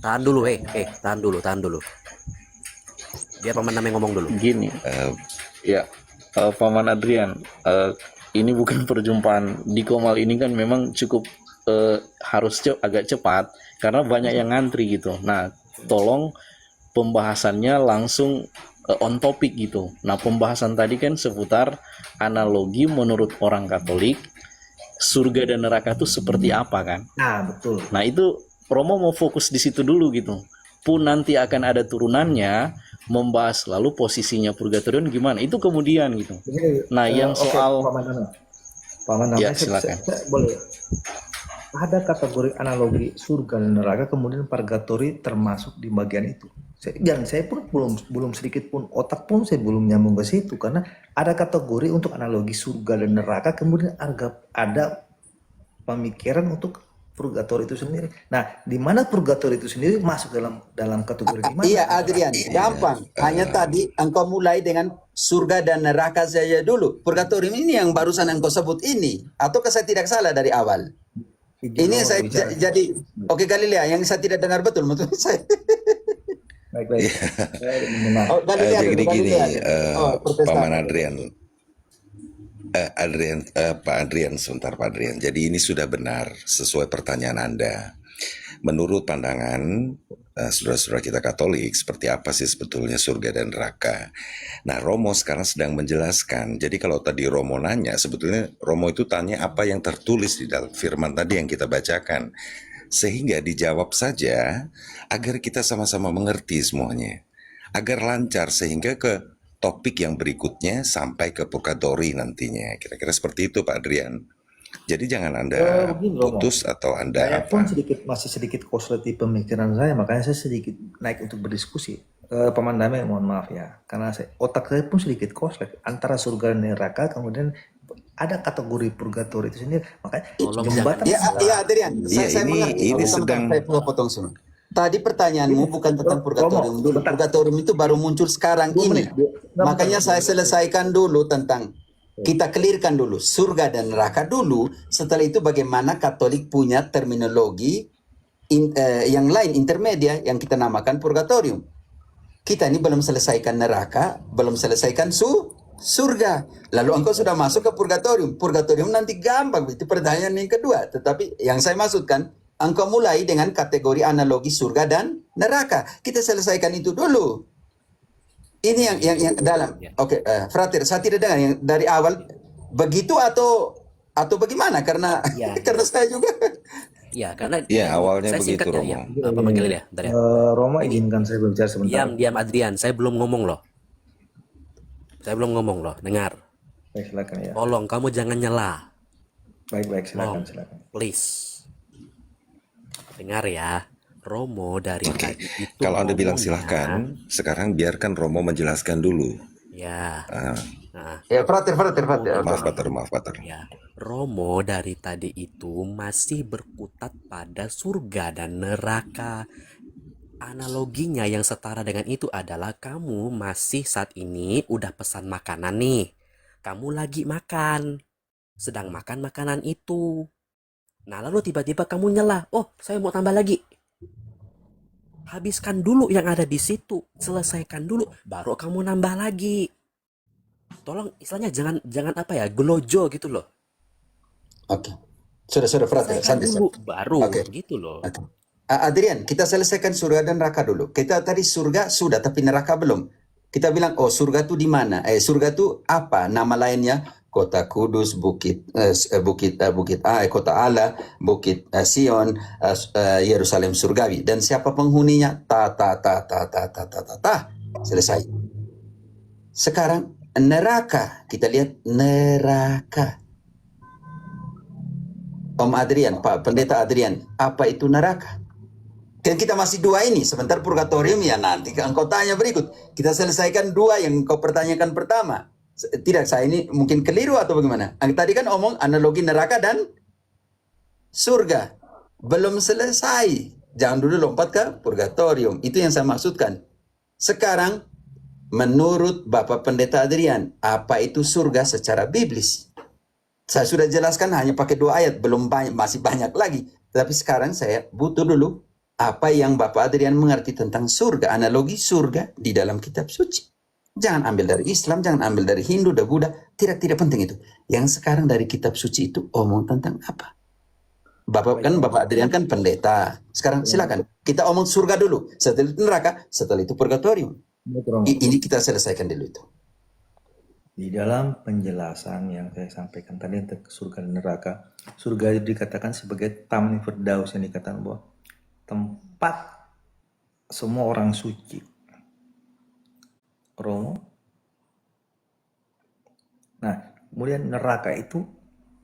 Tahan dulu, tahan dulu. Biar paman namanya ngomong dulu. Gini, ya, Paman Adrian, ini bukan perjumpaan di Komal ini kan memang cukup harus agak cepat karena banyak yang ngantri gitu. Nah, tolong pembahasannya langsung on topic gitu. Nah, pembahasan tadi kan seputar analogi menurut orang Katolik surga dan neraka itu seperti apa kan? Nah, betul. Nah, itu Romo mau fokus di situ dulu gitu. Pun nanti akan ada turunannya membahas lalu posisinya purgatorium gimana. Itu kemudian gitu. Jadi, Nah, yang soal Paman Nana, ya silakan. saya boleh. Ada kategori analogi surga dan neraka, kemudian purgatori termasuk di bagian itu. Saya pun belum sedikit pun otak pun saya belum nyambung ke situ karena ada kategori untuk analogi surga dan neraka, kemudian ada pemikiran untuk purgatori itu sendiri. Nah, di mana purgatori itu sendiri masuk dalam kategori di mana? Iya, Adrian, gampang. Hanya tadi engkau mulai dengan surga dan neraka saja dulu. Purgatorium ini yang barusan engkau sebut ini, ataukah saya tidak salah dari awal? Ini saya jadi oke Galilea yang saya tidak dengar betul menurut saya. Baik. Oh, Galilea, Jadi gini, Paman Protestan. Adrian, Pak Adrian, sebentar Pak Adrian. Jadi ini sudah benar sesuai pertanyaan Anda. Menurut pandangan saudara-saudara kita Katolik, seperti apa sih sebetulnya surga dan neraka? Nah, Romo sekarang sedang menjelaskan. Jadi kalau tadi Romo nanya, sebetulnya Romo itu tanya apa yang tertulis di dalam firman tadi yang kita bacakan. Sehingga dijawab saja agar kita sama-sama mengerti semuanya. Agar lancar sehingga ke topik yang berikutnya sampai ke purgatori nantinya. Kira-kira seperti itu Pak Adrian. Jadi jangan Anda putus atau Anda saya pun masih sedikit koslet di pemikiran saya, makanya saya sedikit naik untuk berdiskusi. Paman Damai, mohon maaf ya, karena otak saya pun sedikit koslet antara surga dan neraka, kemudian ada kategori purgatori itu sendiri, makanya jembatan. Iya, Adrian, saya mengerti. Ini sedang saya potong semua. Tadi pertanyaanmu bukan tentang purgatorium dulu. Purgatorium itu baru muncul sekarang ini. Makanya saya selesaikan dulu tentang, kita clearkan dulu surga dan neraka dulu. Setelah itu bagaimana Katolik punya terminologi yang lain intermedia yang kita namakan purgatorium. Kita ini belum selesaikan neraka, belum selesaikan surga. Lalu engkau sudah masuk ke purgatorium. Purgatorium nanti gampang, itu pertanyaan yang kedua. Tetapi yang saya maksudkan, engkau mulai dengan kategori analogi surga dan neraka. Kita selesaikan itu dulu. Ini yang dalam. Oke, Frater, saya tidak dengar yang dari awal begitu atau bagaimana? Karena karena saya juga. Ya, karena awalnya saya begitu Romo. Ya. Apa manggilnya? Romo, izinkan saya berbicara sebentar. Diam Adrian, saya belum ngomong loh. Dengar. Baik, silakan ya. Tolong kamu jangan nyela. Baik, silakan. Please. Dengar ya. Romo dari tadi itu. Kalau Anda bilang silahkan, sekarang biarkan Romo menjelaskan dulu. Ya. Ya, Frater. Maaf, Pater. Ya. Romo dari tadi itu masih berkutat pada surga dan neraka. Analoginya yang setara dengan itu adalah kamu masih saat ini udah pesan makanan nih. Kamu lagi makan. Sedang makan makanan itu. Nah, lalu tiba-tiba kamu nyela. Oh, saya mau tambah lagi. Habiskan dulu yang ada di situ, selesaikan dulu, baru kamu nambah lagi. Tolong istilahnya jangan apa ya, gelojo gitu loh. Oke. Sudah Frater, santai dulu baru gitu loh. Okay. Adrian, kita selesaikan surga dan neraka dulu. Kita tadi surga sudah tapi neraka belum. Kita bilang surga itu di mana? Surga itu apa nama lainnya? Kota Kudus, Bukit Kota Allah, Bukit Sion, Yerusalem surgawi. Dan siapa penghuninya? Selesai. Sekarang neraka, kita lihat neraka. Om Adrian, Pak Pendeta Adrian, apa itu neraka? Kan kita masih dua ini, sebentar purgatorium ya nanti engkau tanya berikut. Kita selesaikan dua yang engkau pertanyakan pertama. Tidak, saya ini mungkin keliru atau bagaimana? Tadi kan omong analogi neraka dan surga. Belum selesai. Jangan dulu lompat ke purgatorium. Itu yang saya maksudkan. Sekarang, menurut Bapak Pendeta Adrian, apa itu surga secara biblis? Saya sudah jelaskan hanya pakai 2 ayat. Belum banyak, masih banyak lagi. Tapi sekarang saya butuh dulu apa yang Bapak Adrian mengerti tentang surga, analogi surga di dalam kitab suci. Jangan ambil dari Islam, jangan ambil dari Hindu dan Buddha, tidak penting itu. Yang sekarang dari kitab suci itu omong tentang apa? Bapak Adrian kan pendeta. Sekarang silakan kita omong surga dulu, setelah itu neraka, setelah itu purgatorium. Ini kita selesaikan dulu itu. Di dalam penjelasan yang saya sampaikan tadi tentang surga dan neraka, surga itu dikatakan sebagai Taman Firdaus, yang dikatakan bahwa tempat semua orang suci. Romo. Nah, kemudian neraka itu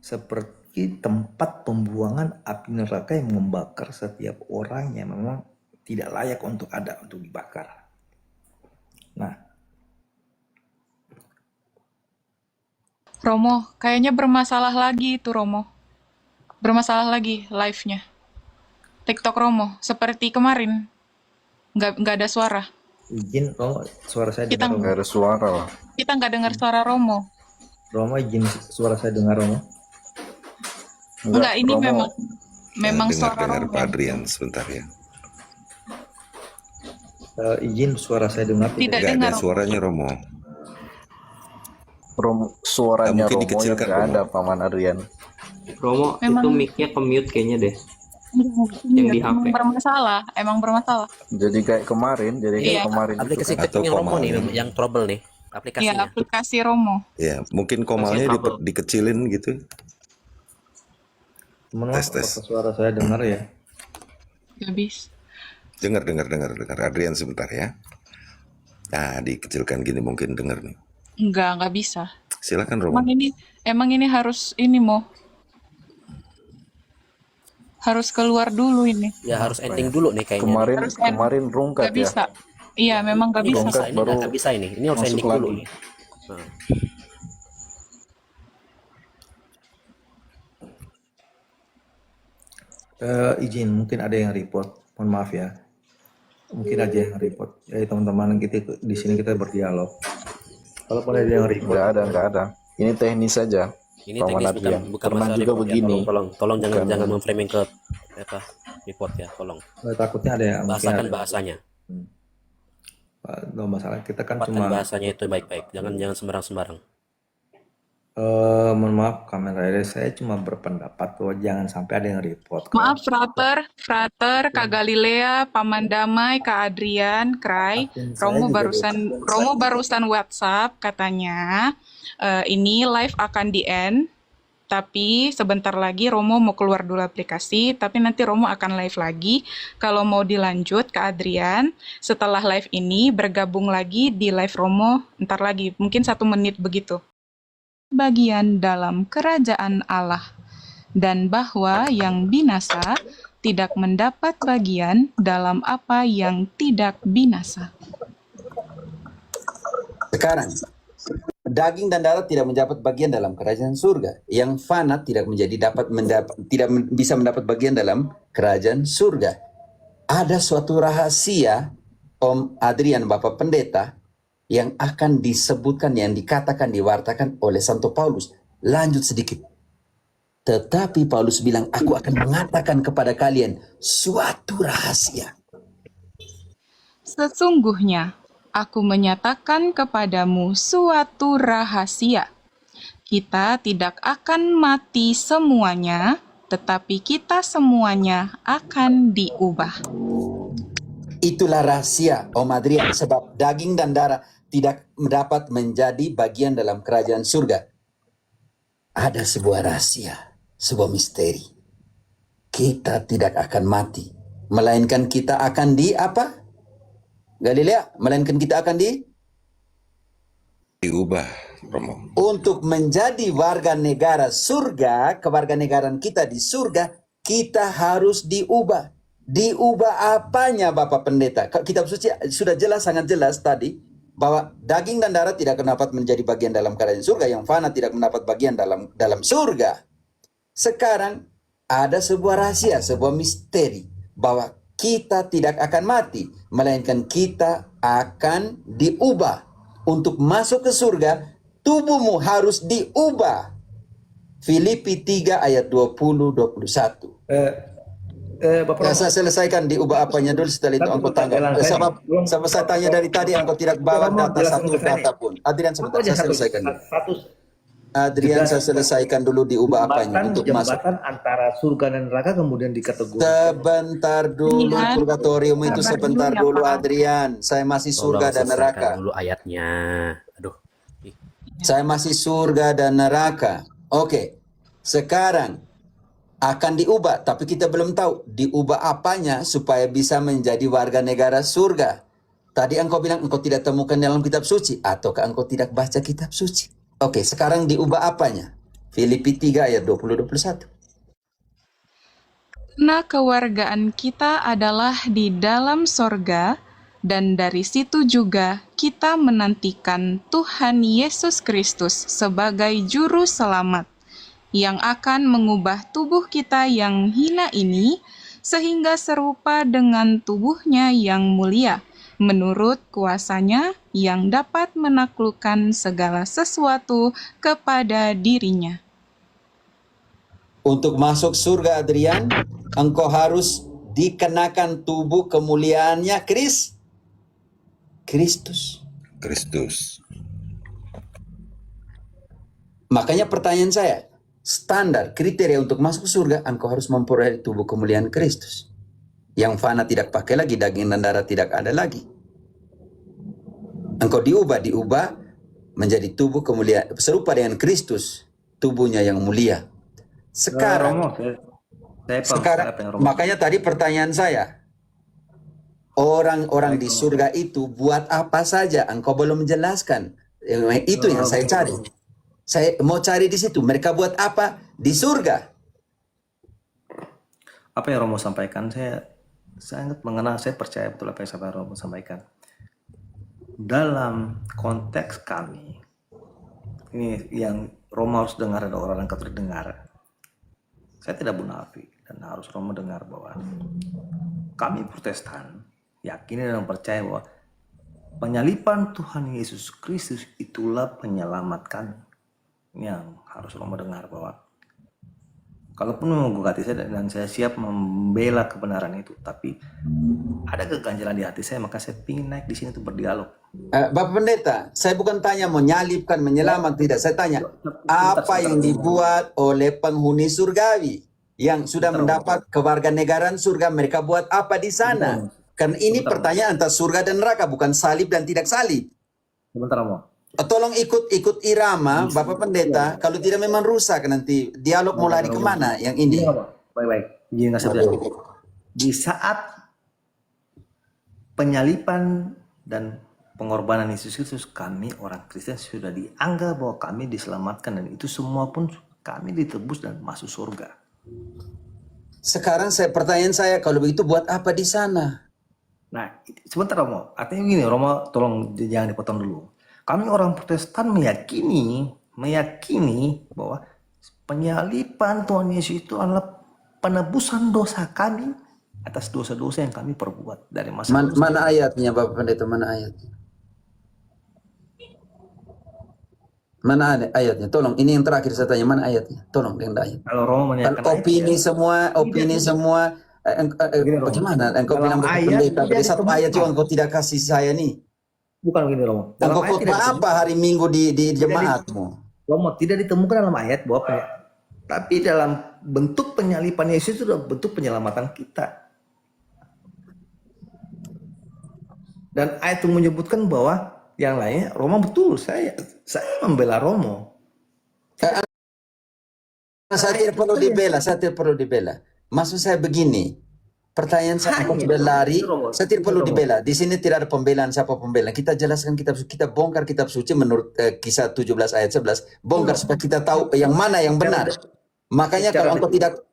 seperti tempat pembuangan api neraka yang membakar setiap orang yang memang tidak layak untuk dibakar. Nah, Romo, kayaknya bermasalah lagi itu Romo. Bermasalah lagi live-nya. TikTok Romo, seperti kemarin. Nggak ada suara. izin Romo, suara saya Kita dengar Romo. Nggak ada suara lah. Kita nggak dengar suara Romo. Romo, izin suara saya dengar Romo. Enggak, ini Romo, memang suara Dengar-dengar Romo. Pak Adrian sebentar ya. Izin suara saya dengar. Tidak Nggak dengar. ada suaranya Romo. suaranya Mungkin Romo yang dikecilkan, nggak Romo. ada Paman Adrian. Romo, Memang- itu mic-nya ke-mute kayaknya deh. Yang di HP. Emang bermasalah. Jadi kayak kemarin, Iya. Aplikasi itu kan. Atau ketinggalan Romo nih Komal. yang trouble nih Iya, aplikasinya. aplikasi Romo. Ya, mungkin komalnya Masih trouble. dikecilin gitu. Teman-teman, Tes. apakah suara saya dengar ya? Habis. Dengar. Adrian sebentar ya. Nah, dikecilkan gini mungkin dengar nih. Nggak bisa. Silakan Romo. Emang ini harus harus keluar dulu ini. Ya harus ending dulu nih kayaknya. Kemarin Harus end. kemarin rungkat Nggak ya. bisa. Iya, memang nggak Ini bisa. nggak bisa, ini Baru nggak bisa ini. Ini harus masuk ending dulu lagi. nih. Nah. Izin, mungkin ada yang report. Mohon maaf ya. Mungkin aja yang report. Jadi teman-teman kita di sini kita berdialog. Kalaupun ada yang report, Nggak ada. Ini teknis saja. Ini Paman teknis Adrian. bukan Pernah masalah juga report ya. begini. Tolong jangan Bukan. memframing ke report ya, tolong. takutnya ada yang mungkin Bahasakan ada. bahasanya. Nggak masalah. Kita kan Tempatkan cuma bahasanya itu baik-baik. Jangan sembarang-sembarang. mohon maaf kamera rider, saya cuma berpendapat bahwa jangan sampai ada yang report. Maaf, Frater, Kak Galilea, Paman Damai, Kak Adrian, Krai. Akun saya Romo juga barusan WhatsApp katanya ini live akan di-end, tapi sebentar lagi Romo mau keluar dulu aplikasi, tapi nanti Romo akan live lagi. Kalau mau dilanjut, Kak Adrian, setelah live ini bergabung lagi di live Romo, ntar lagi, mungkin 1 menit begitu. Bagian dalam kerajaan Allah, dan bahwa yang binasa tidak mendapat bagian dalam apa yang tidak binasa. Sekarang, daging dan darah tidak mendapat bagian dalam kerajaan surga. Yang fana tidak bisa mendapat bagian dalam kerajaan surga. Ada suatu rahasia, Om Adrian, Bapak Pendeta, yang akan disebutkan, yang dikatakan, diwartakan oleh Santo Paulus. Lanjut sedikit. Tetapi Paulus bilang, aku akan mengatakan kepada kalian suatu rahasia. Sesungguhnya, aku menyatakan kepadamu suatu rahasia. Kita tidak akan mati semuanya, tetapi kita semuanya akan diubah. Itulah rahasia, Om Adrian, sebab daging dan darah tidak dapat menjadi bagian dalam kerajaan surga. Ada sebuah rahasia, sebuah misteri. Kita tidak akan mati, melainkan kita akan di apa? Galilea, melainkan kita akan Diubah Romo. untuk menjadi warga negara surga, kewarganegaraan kita di surga, kita harus diubah. Diubah apanya Bapak Pendeta? Kitab suci sudah jelas, sangat jelas tadi, bahwa daging dan darah tidak akan dapat menjadi bagian dalam kerajaan surga, yang fana tidak mendapat bagian dalam surga. Sekarang ada sebuah rahasia, sebuah misteri, bahwa kita tidak akan mati, melainkan kita akan diubah. Untuk masuk ke surga, tubuhmu harus diubah. Filipi 3 ayat 20-21. Bapak Ya, Romo, saya selesaikan diubah apanya dulu, setelah itu satu engkau tangkap. pertanyaan saya. Sebab saya tanya dari tadi engkau tidak bawa Romo, data jelaskan satu ke saya nih. kata pun. Adrian Satu sebentar, aja saya selesaikan dulu. satu Adrian, saya selesaikan dulu diubah apanya untuk masuk. jembatan antara surga dan neraka kemudian dikategorikan. Sebentar dulu, Dinihan, purgatorium itu sabar sebentar dulu ya, dulu, Pak. Adrian. Saya masih Tolong surga dan selesaikan neraka. dulu ayatnya. Aduh. Ih, Saya masih surga dan neraka. Oke, sekarang akan diubah, tapi kita belum tahu diubah apanya supaya bisa menjadi warga negara surga. Tadi engkau bilang engkau tidak temukan dalam kitab suci, ataukah engkau tidak baca kitab suci? Oke, sekarang diubah apanya? Filipi 3 ayat 20-21. Karena kewargaan kita adalah di dalam sorga, dan dari situ juga kita menantikan Tuhan Yesus Kristus sebagai Juru Selamat, yang akan mengubah tubuh kita yang hina ini, sehingga serupa dengan tubuhnya yang mulia, menurut kuasanya yang dapat menaklukkan segala sesuatu kepada dirinya. Untuk masuk surga, Adrian, engkau harus dikenakan tubuh kemuliaannya Kristus. Kristus. Makanya pertanyaan saya, standar kriteria untuk masuk surga, engkau harus memperoleh tubuh kemuliaan Kristus. Yang fana tidak pakai lagi, daging dan darah tidak ada lagi. Engkau diubah menjadi tubuh kemuliaan, serupa dengan Kristus, tubuhnya yang mulia. Sekarang, Romo, saya paham sekarang apa yang Romo. makanya tadi pertanyaan saya, orang-orang di surga itu buat apa saja? Engkau belum menjelaskan. Itu yang saya cari. Saya mau cari di situ. Mereka buat apa di surga? Apa yang Romo sampaikan, saya sangat mengenal, saya percaya betul apa yang Romo sampaikan. Dalam konteks kami, ini yang Romo harus dengar, ada orang yang Katolik dengar. Saya tidak munafik dan harus Romo dengar bahwa kami Protestan yakin dan percaya bahwa penyaliban Tuhan Yesus Kristus itulah penyelamat kami. Ini yang harus Romo dengar, bahwa kalaupun menggugati saya dan saya siap membela kebenaran itu, tapi ada keganjilan di hati saya, maka saya ingin naik di sini untuk berdialog. Bapak Pendeta, saya bukan tanya menyalibkan, menyelamat, tidak. Saya tanya, apa yang dibuat oleh penghuni surgawi yang sudah mendapat kewarganegaraan surga, mereka buat apa di sana? Karena ini pertanyaan antara surga dan neraka, bukan salib dan tidak salib. Sebentar, Romo. Tolong ikut irama, Bapak Pendeta. Kalau tidak memang rusak nanti. Dialog mau lari kemana yang ini? Baik-baik. Izin saya di saat penyaliban dan pengorbanan Yesus Kristus, kami orang Kristen sudah dianggap bahwa kami diselamatkan, dan itu semua pun kami ditebus dan masuk surga. Sekarang pertanyaan saya, kalau begitu buat apa di sana? Nah, sebentar Romo. Artinya gini, Romo tolong jangan dipotong dulu. Kami orang Protestan meyakini bahwa penyaliban Tuhan Yesus itu adalah penebusan dosa kami atas dosa-dosa yang kami perbuat dari masa lalu. Mana ayatnya, Bapak Pendeta? Mana ayatnya? Mana ada ayatnya? Tolong, ini yang terakhir saya tanya, mana ayatnya? Tolong dengan ayat. Kalau Romo menanyakan Opini semua, bagaimana? Engkau bilang Bapak Pendeta, dari satu ayat juga engkau tidak kasih saya nih. Bukan begini Romo. Engkau khotbah apa hari Minggu di jemaatmu? Romo, tidak ditemukan dalam ayat bahwa tapi dalam bentuk penyaliban Yesus itu adalah bentuk penyelamatan kita. Dan ayat itu menyebutkan bahwa yang lainnya, Romo betul, saya membela Romo. Saya tidak perlu dibela. Maksud saya begini, pertanyaan saya, engkau sudah lari, saya tidak perlu dibela. Di sini tidak ada pembelaan, siapa pembela. Kita jelaskan kitab suci, kita bongkar kitab suci menurut Kisah 17 ayat 11. Bongkar supaya kita tahu yang mana yang benar. Makanya kalau engkau tidak,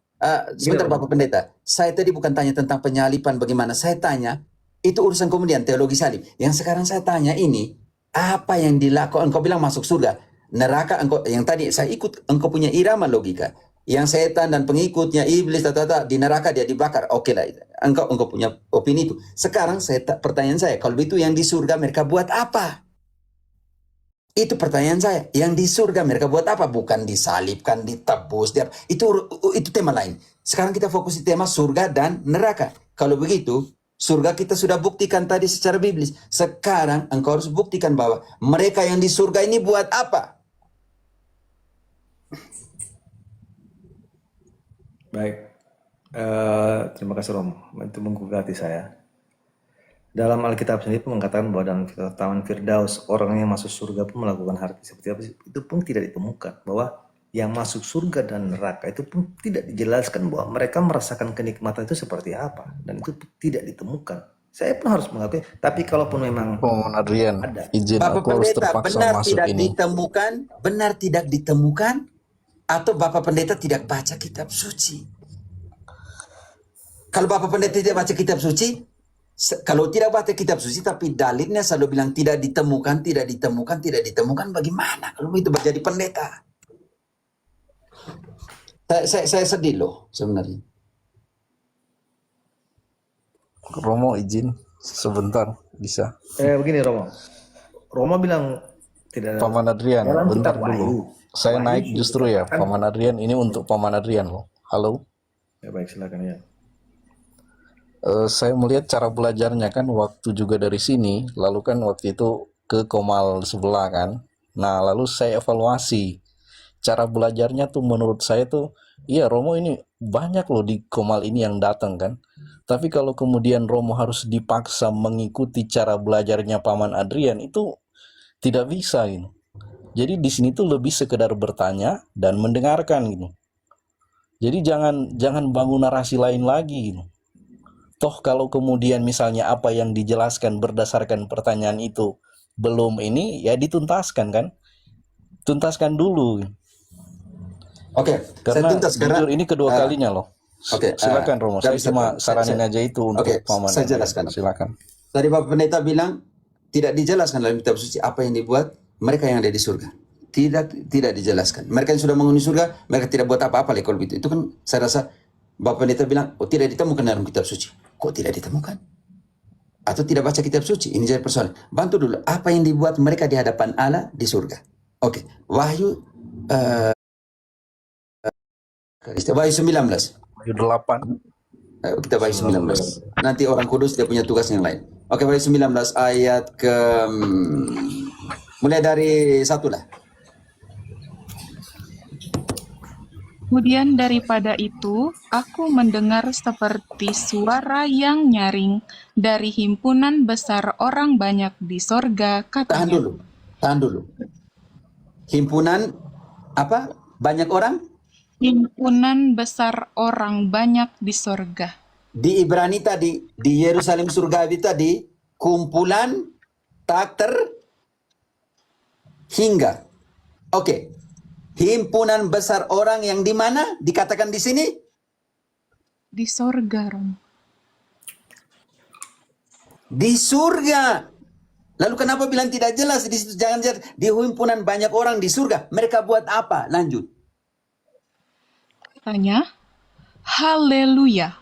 sebentar Bapak Pendeta, saya tadi bukan tanya tentang penyaliban bagaimana, saya tanya, itu urusan kemudian teologi salib. Yang sekarang saya tanya ini, apa yang dilakukan? Engkau bilang masuk surga, neraka. Engkau yang tadi saya ikut, engkau punya irama logika. Yang setan dan pengikutnya iblis di neraka dia dibakar. Oke lah, engkau punya opini itu. Sekarang pertanyaan saya, kalau itu yang di surga mereka buat apa? Itu pertanyaan saya. Yang di surga mereka buat apa? Bukan disalibkan, ditebus, itu tema lain. Sekarang kita fokus di tema surga dan neraka. Kalau begitu, surga kita sudah buktikan tadi secara biblis. Sekarang engkau harus buktikan bahwa mereka yang di surga ini buat apa? Baik. Terima kasih Romo. Itu menggugah hati saya. Dalam Alkitab sendiri pun mengatakan bahwa dalam Taman Firdaus orang yang masuk surga pun melakukan hal seperti apa sih? Itu pun tidak ditemukan bahwa yang masuk surga dan neraka itu pun tidak dijelaskan bahwa mereka merasakan kenikmatan itu seperti apa, dan itu tidak ditemukan. Saya pun harus mengakui. Tapi kalaupun memang Paman Adrian, ada, izin Bapak aku harus Pendeta, terpaksa benar masuk tidak ini. ditemukan? Benar tidak ditemukan? Atau Bapak Pendeta tidak baca kitab suci? Kalau Bapak Pendeta tidak baca kitab suci, kalau tidak baca kitab suci tapi dalilnya selalu bilang tidak ditemukan, tidak ditemukan, tidak ditemukan, bagaimana kalau itu menjadi pendeta? Saya sedih loh sebenarnya. Romo izin sebentar, bisa? begini Romo. Romo bilang tidak ada Paman Adrian, dalam bentar kitab dulu. Wahyu. Saya Wahyu naik sudah justru ya, dikatakan. Paman Adrian. Ini untuk Paman Adrian loh. Halo? Ya baik, silakan ya. Saya melihat cara belajarnya kan waktu juga dari sini, lalu kan waktu itu ke Komal sebelah kan. Nah, lalu saya evaluasi. Cara belajarnya tuh menurut saya tuh, iya Romo ini banyak loh di Komal ini yang datang kan. Tapi kalau kemudian Romo harus dipaksa mengikuti cara belajarnya Paman Adrian, itu tidak bisa gitu. Jadi di sini tuh lebih sekedar bertanya dan mendengarkan gitu. Jadi jangan bangun narasi lain lagi gitu. Toh kalau kemudian misalnya apa yang dijelaskan berdasarkan pertanyaan itu belum ini, ya dituntaskan kan. Tuntaskan dulu. Oke, saya Karena tuntas karena jujur ini kedua kalinya loh. Oke, Silakan Romo, nggak saya bisa, cuma saya- saranin saya- aja itu untuk Oke, Paman. saya jelaskan. Silakan. Tadi Bapak Pendeta bilang tidak dijelaskan dalam kitab suci apa yang dibuat mereka yang ada di surga. Tidak dijelaskan. Mereka yang sudah menghuni surga, mereka tidak buat apa-apa kalau itu. Itu kan saya rasa Bapak Pendeta bilang, oh tidak ditemukan dalam kitab suci. Kok tidak ditemukan? Atau tidak baca kitab suci? Ini jadi persoalan. Bantu dulu, apa yang dibuat mereka di hadapan Allah di surga? Oke, Wahyu Wahyu 19. Wahyu 8. Kita Wahyu 19. Nanti orang kudus dia punya tugas yang lain. Oke, Wahyu 19 ayat ke mulai dari 1 lah. Kemudian daripada itu, aku mendengar seperti suara yang nyaring dari himpunan besar orang banyak di sorga, Tahan katanya. dulu. Himpunan apa? Banyak orang? Himpunan besar orang banyak di sorga. Di Ibrani tadi, di Yerusalem surgawi tadi, kumpulan tak terhingga. Oke. Himpunan besar orang yang di mana? Dikatakan di sini? Di sorga, Rom. Di surga. Lalu kenapa bilang tidak jelas di situ? Jangan di himpunan banyak orang di surga. Mereka buat apa? Lanjut. Katanya, haleluya.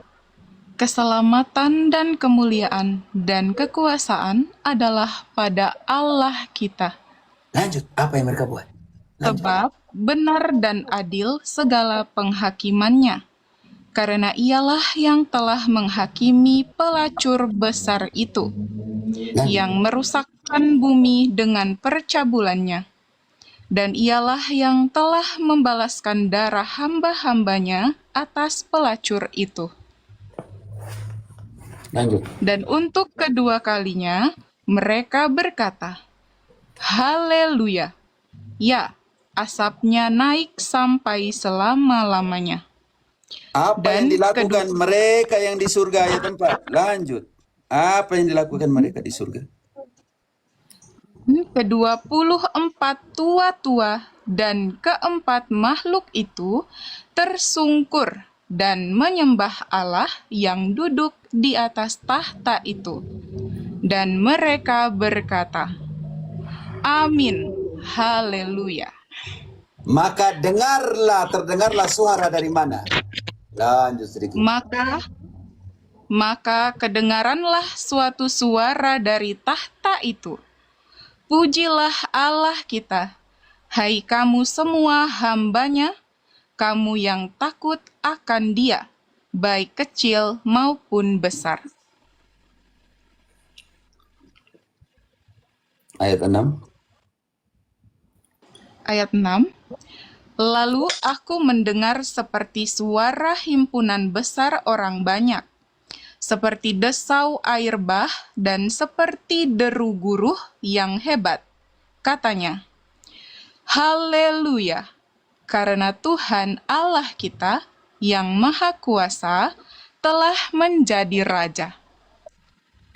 Keselamatan dan kemuliaan dan kekuasaan adalah pada Allah kita. Lanjut. Apa yang mereka buat? Lanjut. Sebab benar dan adil segala penghakimannya. Karena ialah yang telah menghakimi pelacur besar itu, Lanjut. yang merusakkan bumi dengan percabulannya. Dan ialah yang telah membalaskan darah hamba-hambanya atas pelacur itu. Lanjut. Dan untuk kedua kalinya, mereka berkata, haleluya. Ya, asapnya naik sampai selama-lamanya. Apa yang Dan dilakukan mereka yang di surga ayat 4? Lanjut. Apa yang dilakukan mereka di surga? Ke-24 tua-tua dan keempat makhluk itu tersungkur dan menyembah Allah yang duduk di atas tahta itu. Dan mereka berkata, Amin, haleluya. Maka terdengarlah suara dari mana? Lanjut sedikit. Maka kedengaranlah suatu suara dari tahta itu, Pujilah Allah kita, hai kamu semua hamba-Nya, kamu yang takut akan Dia, baik kecil maupun besar. Ayat 6. Ayat 6. Lalu aku mendengar seperti suara himpunan besar orang banyak, seperti desau air bah dan seperti deru guruh yang hebat. Katanya, Haleluya, karena Tuhan Allah kita yang Maha Kuasa telah menjadi Raja.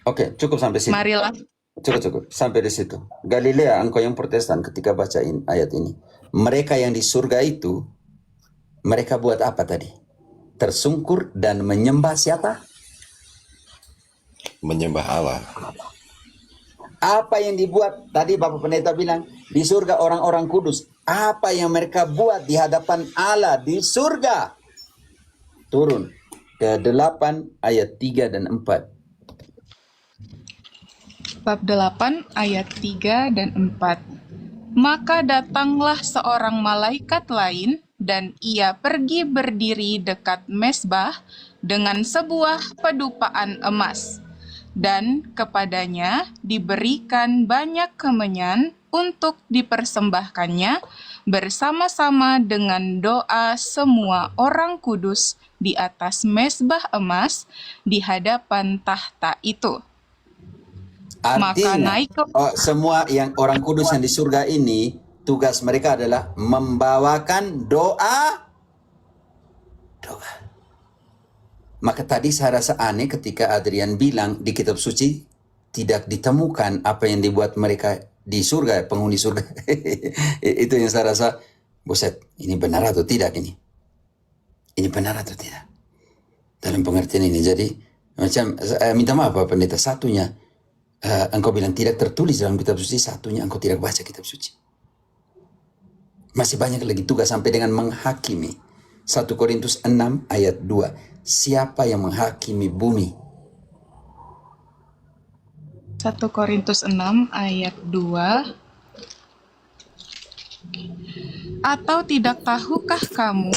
Oke, cukup sampai situ. Marilah. Cukup. Sampai di situ. Galilea, engkau yang Protestan ketika bacain ayat ini. Mereka yang di surga itu, mereka buat apa tadi? Tersungkur dan menyembah siapa? Menyembah Allah. Apa yang dibuat? Tadi Bapak Pendeta bilang, di surga orang-orang kudus. Apa yang mereka buat di hadapan Allah di surga? Turun ke 8 ayat 3 dan 4. Bab 8 ayat 3 dan 4. Maka datanglah seorang malaikat lain dan ia pergi berdiri dekat mezbah dengan sebuah pedupaan emas. Dan kepadanya diberikan banyak kemenyan untuk dipersembahkannya bersama-sama dengan doa semua orang kudus di atas mezbah emas di hadapan tahta itu. Maka Artinya, naik ke semua yang orang kudus yang di surga ini, tugas mereka adalah membawakan doa. Maka tadi saya rasa aneh ketika Adrian bilang di kitab suci tidak ditemukan apa yang dibuat mereka di surga, penghuni surga. Itu yang saya rasa, buset, ini benar atau tidak ini? Ini benar atau tidak? Dalam pengertian ini, jadi macam minta maaf Pak Pendeta, satunya engkau bilang tidak tertulis dalam kitab suci, satunya engkau tidak baca kitab suci. Masih banyak lagi tugas sampai dengan menghakimi. 1 Korintus 6 ayat 2. Siapa yang menghakimi bumi? 1 Korintus 6 ayat 2. Atau tidak tahukah kamu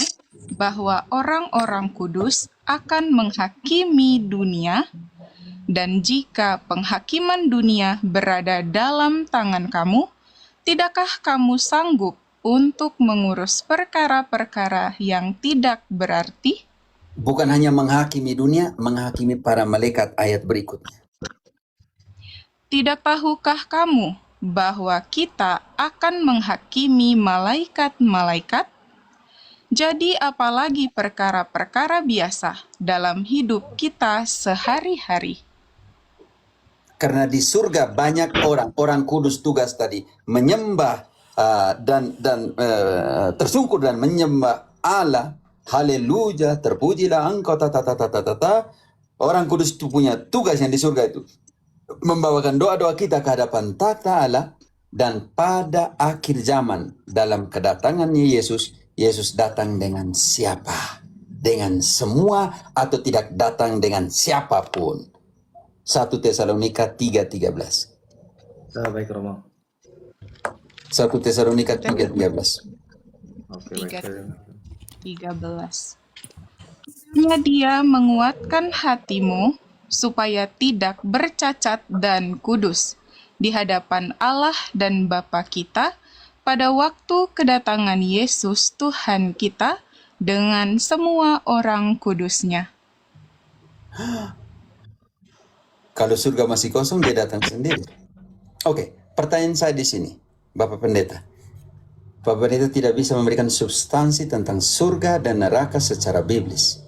bahwa orang-orang kudus akan menghakimi dunia? Dan jika penghakiman dunia berada dalam tangan kamu, tidakkah kamu sanggup untuk mengurus perkara-perkara yang tidak berarti? Bukan hanya menghakimi dunia, menghakimi para malaikat. Ayat berikutnya. Tidak tahukah kamu bahwa kita akan menghakimi malaikat-malaikat? Jadi apalagi perkara-perkara biasa dalam hidup kita sehari-hari. Karena di surga banyak orang kudus tugas tadi menyembah dan tersungkur dan menyembah Allah. Haleluya, terpujilah engkau Orang kudus itu punya tugas yang di surga itu membawakan doa-doa kita ke hadapan takhta Allah. Dan pada akhir zaman dalam kedatangannya Yesus datang dengan siapa? Dengan semua atau tidak datang dengan siapapun? 1 Tesalonika 3:13. Baik Romo. 1 Tesalonika 3:13. Oke, baik. 13. Dia menguatkan hatimu supaya tidak bercacat dan kudus di hadapan Allah dan Bapa kita pada waktu kedatangan Yesus Tuhan kita dengan semua orang kudusnya. Kalau surga masih kosong, dia datang sendiri. Oke, pertanyaan saya di sini, Bapak Pendeta. Bapak Pendeta tidak bisa memberikan substansi tentang surga dan neraka secara biblis.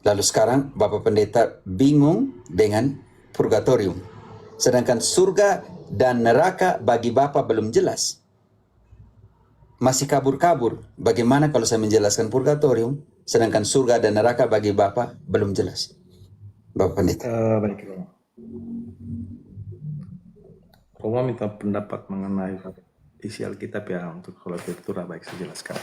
Lalu sekarang Bapak Pendeta bingung dengan purgatorium. Sedangkan surga dan neraka bagi Bapak belum jelas. Masih kabur-kabur. Bagaimana kalau saya menjelaskan purgatorium, sedangkan surga dan neraka bagi Bapak belum jelas? Bapak Pendeta. Baik Romo. Romo minta pendapat mengenai isi Alkitab ya untuk kalau itu baik saya jelaskan.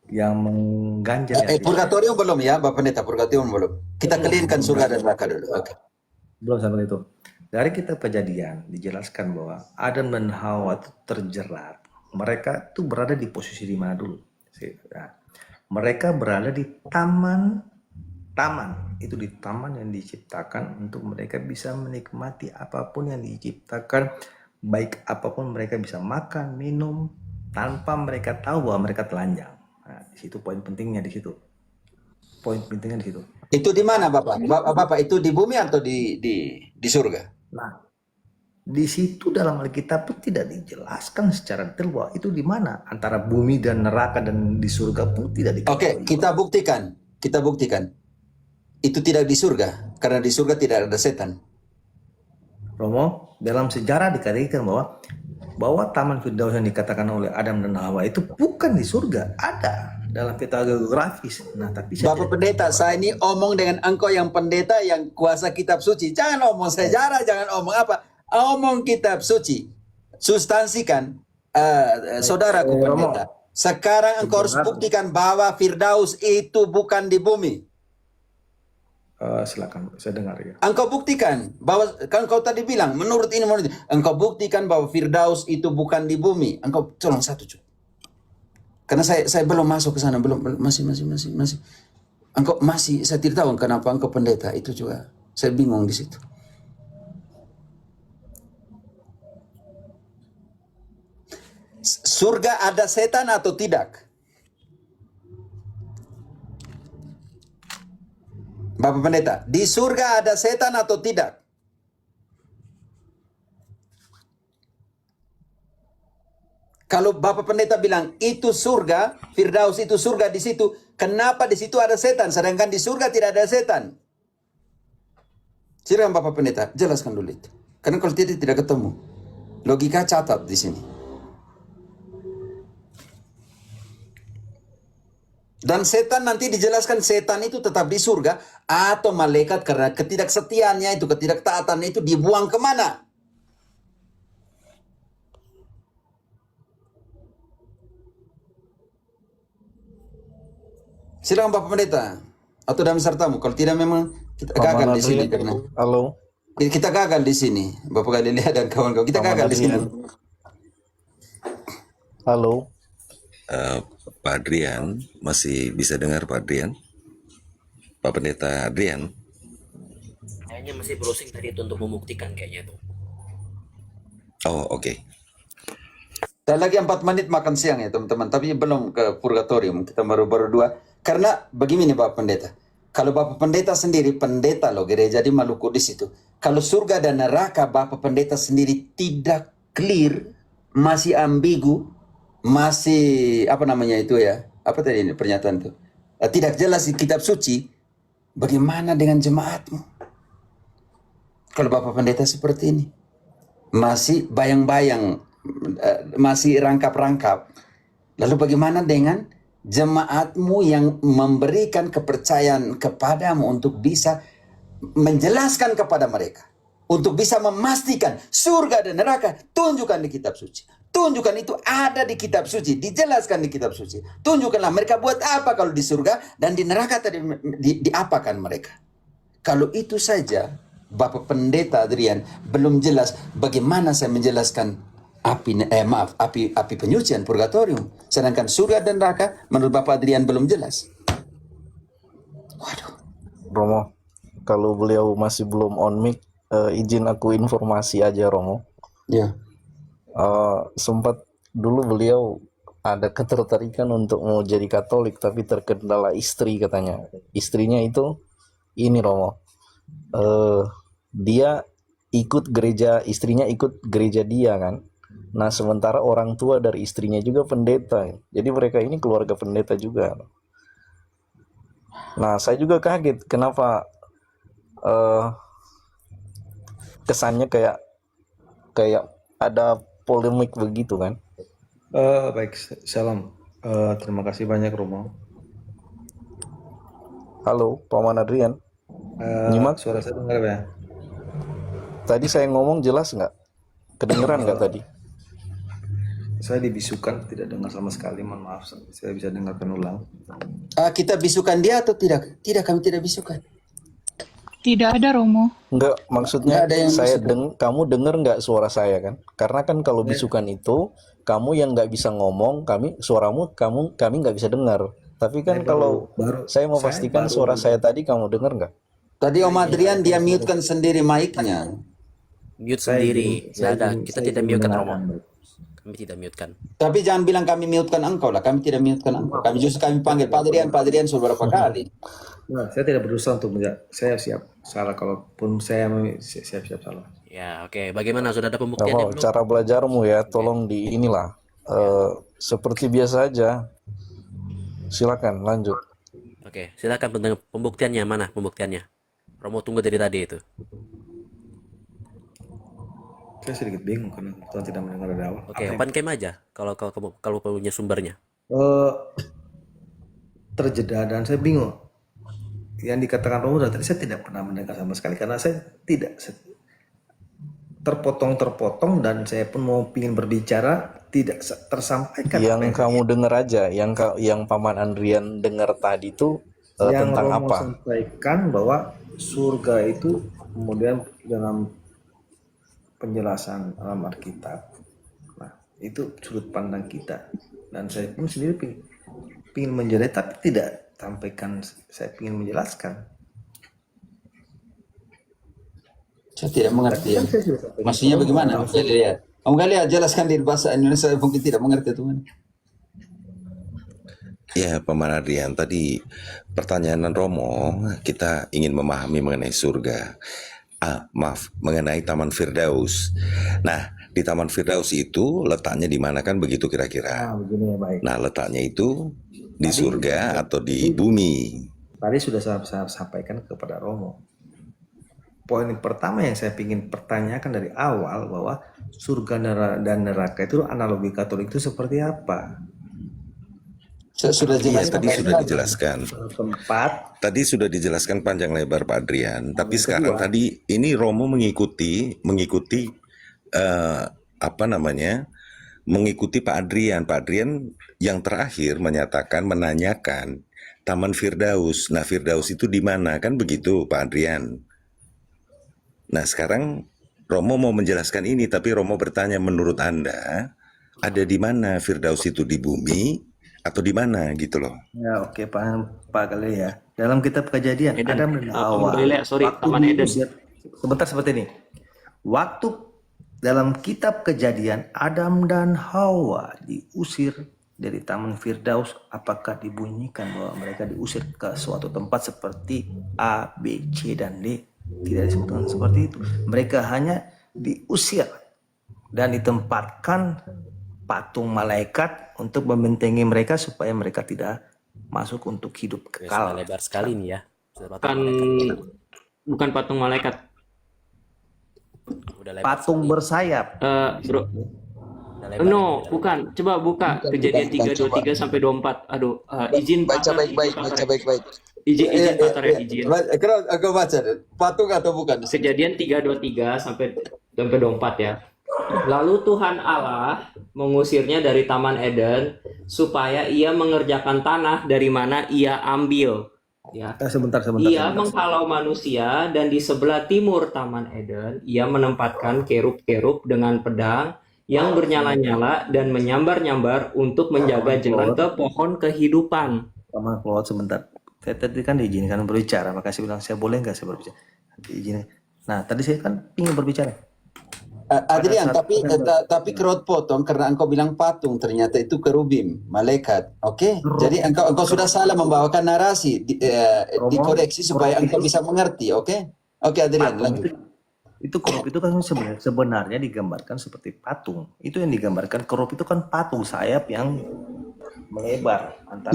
Yang mengganjal Purgatorium belum ya, Bapak Pendeta, purgatorium belum. Kita clearkan surga dan neraka dulu. Oke. Belum sampai itu. Dari kitab Kejadian dijelaskan bahwa Adam dan Hawa itu terjerat. Mereka tuh berada di posisi di mana dulu? Nah, mereka berada di taman itu di taman yang diciptakan untuk mereka bisa menikmati apapun yang diciptakan, baik apapun mereka bisa makan, minum tanpa mereka tahu bahwa mereka telanjang. Nah, di situ poin pentingnya di situ. Poin pentingnya di situ. Itu di mana Bapak? Bapak itu di bumi atau di surga? Nah, di situ dalam Alkitab pun tidak dijelaskan secara detail bahwa itu di mana, antara bumi dan neraka dan di surga pun tidak diketahui. Oke, kita buktikan. Itu tidak di surga, karena di surga tidak ada setan. Romo, dalam sejarah dikatakan bahwa Taman Firdaus yang dikatakan oleh Adam dan Hawa itu bukan di surga, ada dalam peta geografis. Nah, tapi Bapak Pendeta, saya ini omong dengan engkau yang pendeta yang kuasa kitab suci. Jangan omong sejarah, jangan omong apa. Omong kitab suci. Substansikan, saudaraku pendeta. Sekarang engkau harus buktikan bahwa Firdaus itu bukan di bumi. Silakan, saya dengar ya. Engkau buktikan bahwa, kan kau tadi bilang menurut ini, engkau buktikan bahwa Firdaus itu bukan di bumi. Engkau tolong satu cuy. Karena saya belum masuk ke sana, masih. Engkau masih, saya tidak tahu kenapa engkau pendeta, itu juga saya bingung di situ. Surga ada setan atau tidak? Bapak Pendeta, di surga ada setan atau tidak? Kalau Bapak Pendeta bilang itu surga, Firdaus itu surga di situ, kenapa di situ ada setan sedangkan di surga tidak ada setan? Silakan Bapak Pendeta, jelaskan dulu itu. Karena kalau tidak ketemu. Logika catat di sini. Dan setan nanti dijelaskan setan itu tetap di surga atau malaikat karena ketidaksetiaannya itu, ketidaktaatannya itu dibuang kemana? Silakan Bapak Pendeta atau dalam sertamu. Kalau tidak memang kita gagal di sini karena Halo. kita gagal di sini, Bapak Galilea dan kawan-kawan. Kita gagal di sini. Halo. Pak Adrian, masih bisa dengar Pak Adrian? Pak Pendeta Adrian? Kayaknya masih browsing tadi itu untuk membuktikan kayaknya tuh. Oh, oke. Dan lagi 4 menit makan siang ya teman-teman. Tapi belum ke purgatorium. Kita baru 2. Karena begini Bapak Pendeta. Kalau Bapak Pendeta sendiri, pendeta loh gereja di Maluku di situ. Kalau surga dan neraka Bapak Pendeta sendiri tidak clear, masih ambigu, masih apa namanya itu ya? Apa tadi ini pernyataan itu? Tidak jelas di kitab suci. Bagaimana dengan jemaatmu? Kalau Bapak Pendeta seperti ini. Masih bayang-bayang, masih rangkap-rangkap. Lalu bagaimana dengan jemaatmu yang memberikan kepercayaan kepadamu untuk bisa menjelaskan kepada mereka, untuk bisa memastikan surga dan neraka? Tunjukkan di kitab suci. Tunjukkan itu ada di kitab suci, dijelaskan di kitab suci. Tunjukkanlah mereka buat apa kalau di surga dan di neraka tadi diapakan mereka. Kalau itu saja Bapak Pendeta Adrian belum jelas, bagaimana saya menjelaskan api penyucian purgatorium, sedangkan surga dan neraka menurut Bapak Adrian belum jelas. Waduh. Romo, kalau beliau masih belum on mic, izin aku informasi aja Romo. Ya. Sempat dulu beliau ada ketertarikan untuk mau jadi Katolik, tapi terkendala istri katanya. Istrinya itu ini Romo, dia ikut gereja, istrinya ikut gereja dia kan. Nah sementara orang tua dari istrinya juga pendeta, jadi mereka ini keluarga pendeta juga. Nah saya juga kaget kenapa kesannya kayak ada polemik begitu kan. Baik, salam. Terima kasih banyak Romo. Halo Paman Adrian, nyimak Suara saya dengar ya? tadi saya ngomong jelas nggak? Kedengeran nggak tadi? Saya dibisukan, tidak dengar sama sekali. Mohon maaf, saya bisa dengarkan ulang. Kita bisukan dia atau tidak? Tidak, kami tidak bisukan. Tidak ada Romo. Enggak, Nggak maksudnya ada yang saya bisukan. kamu dengar nggak suara saya kan? Karena kan kalau bisukan itu kamu yang nggak bisa ngomong, kami nggak bisa dengar. Tapi kan Saya kalau baru saya mau saya pastikan baru suara saya tadi kamu dengar nggak? Tadi Om Adrian dia mute-kan sendiri mic-nya. Mute saya sendiri. ingin Nggak ada. Kita tidak mute kan Romo. mendengarkan. Kami tidak mute kan. Tapi jangan bilang kami mute-kan engkau lah. Kami tidak mute-kan engkau. Kami justru kami panggil Pak Adrian sudah berapa kali. Nah, saya tidak berusaha untuk saya siap salah kalaupun saya siap salah. Ya, oke. Bagaimana? Sudah ada Nggak pembuktiannya mau belum? cara belajarmu ya, tolong di inilah seperti biasa aja. Silakan lanjut. Oke, silakan pembuktiannya. Mana pembuktiannya? Romo tunggu dari tadi itu. Saya sedikit bingung karena Tuhan tidak mendengar dari awal. Oke, open cam aja. Kalau punya sumbernya. Eh, terjeda dan saya bingung. Yang dikatakan Romo tadi saya tidak pernah mendengar sama sekali karena saya tidak terpotong dan saya pun mau ingin berbicara tidak tersampaikan. Yang kamu dengar aja, yang Paman Andrian dengar tadi itu yang tentang Romo apa? sampaikan bahwa surga itu kemudian dalam penjelasan alam Alkitab. Nah, itu sudut pandang kita. Dan saya pun sendiri ingin menjelaskan tapi tidak sampaikan, saya ingin menjelaskan. Saya tidak mengerti ya. Saya sudah sampaikan. Maksudnya bagaimana? Saya lihat. Om Galia jelaskan di bahasa Indonesia mungkin tidak mengerti teman. Ya, Paman Adrian, tadi pertanyaan Romo, kita ingin memahami mengenai surga. Mengenai Taman Firdaus. Nah, di Taman Firdaus itu letaknya di mana kan begitu kira-kira? Begini ya, baik. Nah, letaknya itu di surga atau di bumi? Tadi sudah saya sampaikan kepada Romo. Poin pertama yang saya ingin pertanyakan dari awal bahwa surga dan neraka itu analogi Katolik itu seperti apa? Saya sudah Iya, jelaskan. tadi sudah dijelaskan. Tempat. Tadi sudah dijelaskan panjang lebar Pak Adrian. Tapi Yang sekarang kedua. tadi ini Romo mengikuti mengikuti Pak Adrian. Pak Adrian yang terakhir menanyakan Taman Firdaus. Nah, Firdaus itu di mana? Kan begitu Pak Adrian. Nah, sekarang Romo mau menjelaskan ini, tapi Romo bertanya menurut Anda ada di mana Firdaus itu, di bumi atau di mana gitu loh. Ya, oke, Pak Galilea ya. Dalam kitab Kejadian Eden. Adam dan Om Hawa. Galilea, sorry, waktu Taman Eden. diusir- Sebentar seperti ini. Waktu dalam kitab Kejadian Adam dan Hawa diusir dari Taman Firdaus, apakah dibunyikan bahwa mereka diusir ke suatu tempat seperti A, B, C, dan D? Tidak disebutkan seperti itu. Mereka hanya diusir dan ditempatkan patung malaikat untuk membentengi mereka supaya mereka tidak masuk untuk hidup Sudah kekal. lebar sekali nih ya. Sudah Bukan patung malaikat. Udah lebar Patung sekali. bersayap. Bro. Udah lebar. No, bukan. Coba buka Kejadian 3:23 sampai 24. Aduh, izin Baca Pastor, baik-baik, izin baca Pastor. baik-baik. Izin Pastor ya, izin. Kenapa aku baca deh. Patung atau bukan? Kejadian 3:23 sampai 24 ya. Lalu Tuhan Allah mengusirnya dari Taman Eden supaya ia mengerjakan tanah dari mana ia ambil. Ya. Sebentar. Ia menghalau manusia dan di sebelah timur Taman Eden ia menempatkan kerub-kerub dengan pedang yang bernyala-nyala dan menyambar-nyambar untuk menjaga jalan ke pohon kehidupan. Sama Claude sebentar. Saya tadi kan diizinkan berbicara, makanya saya bilang saya boleh nggak saya berbicara? Diizinin. Nah, tadi saya kan ingin berbicara. Adrian, Pada saat- tapi kerot potong karena engkau bilang patung, ternyata itu kerubim, malaikat. Oke? Jadi engkau sudah salah membawakan narasi, dikoreksi supaya engkau bisa mengerti, oke? Oke, Adrian, Patung lanjut. itu kerup itu kan sebenarnya digambarkan seperti patung. Itu yang digambarkan kerup itu kan patung sayap yang melebar antara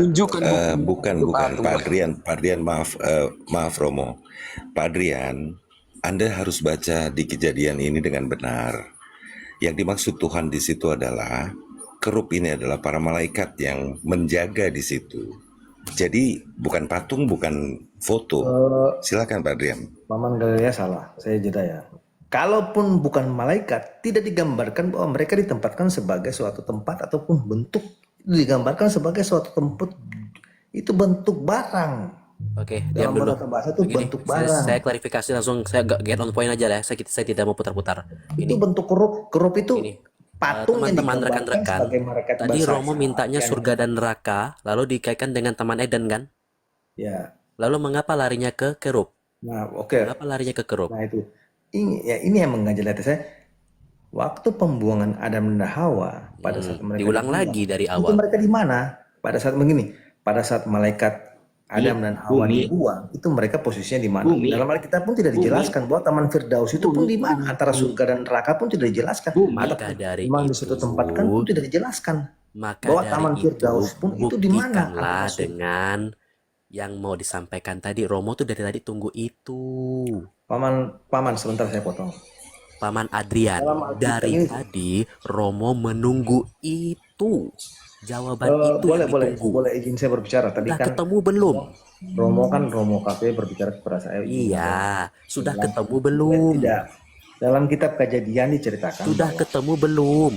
Bukan Pak Adrian, maaf Romo. Pak Adrian, Anda harus baca di Kejadian ini dengan benar. Yang dimaksud Tuhan di situ adalah kerup ini adalah para malaikat yang menjaga di situ. Jadi bukan patung, bukan foto. Silakan Pak Adrian. Paman Galilea salah, saya jeda ya. Kalaupun bukan malaikat, tidak digambarkan bahwa mereka ditempatkan sebagai suatu tempat ataupun bentuk. Itu digambarkan sebagai suatu tempat, itu bentuk barang. Oke, diam Dalam dulu. bahasa itu Begini, bentuk saya, barang. saya klarifikasi langsung, saya get on point aja lah. Saya tidak mau putar-putar. Itu Ini, bentuk kerup. Kerup itu ini. patung yang Teman-teman digambarkan rekan-rekan, sebagai malaikat tadi Romo bersayap. mintanya surga dan neraka, lalu dikaitkan dengan Taman Eden kan? Ya. Lalu mengapa larinya ke kerub? Nah, oke. Mengapa larinya ke kerub? Nah, itu. Ini yang mengajarkan saya. Waktu pembuangan Adam dan Hawa pada saat mereka Diulang dibuang, lagi dari itu awal. mereka di mana? Pada saat begini, pada saat malaikat Adam dan Hawa bumi. dibuang, itu mereka posisinya di mana? Bumi. Dalam Alkitab pun tidak Bumi. dijelaskan bahwa Taman Firdaus itu pun Bumi. di mana, antara surga dan neraka pun tidak dijelaskan. Bumi. Ataupun Maka dari memang di itu, suatu tempat kan pun tidak dijelaskan maka bahwa dari Taman itu Firdaus pun itu di mana, buktikanlah antara surga. dengan yang mau disampaikan tadi. Romo tuh dari tadi tunggu itu. Paman, sebentar saya potong. Paman Adrian, Dalam Alkitab dari ini, tadi Romo menunggu itu. Jawaban itu yang ditunggu. boleh izin saya berbicara. Tadi Sudah kan ketemu belum? Romo KP berbicara kepada saya. Iya, sudah Bilang, ketemu belum? Tidak. Dalam kitab Kejadian diceritakan Sudah bahwa ketemu belum?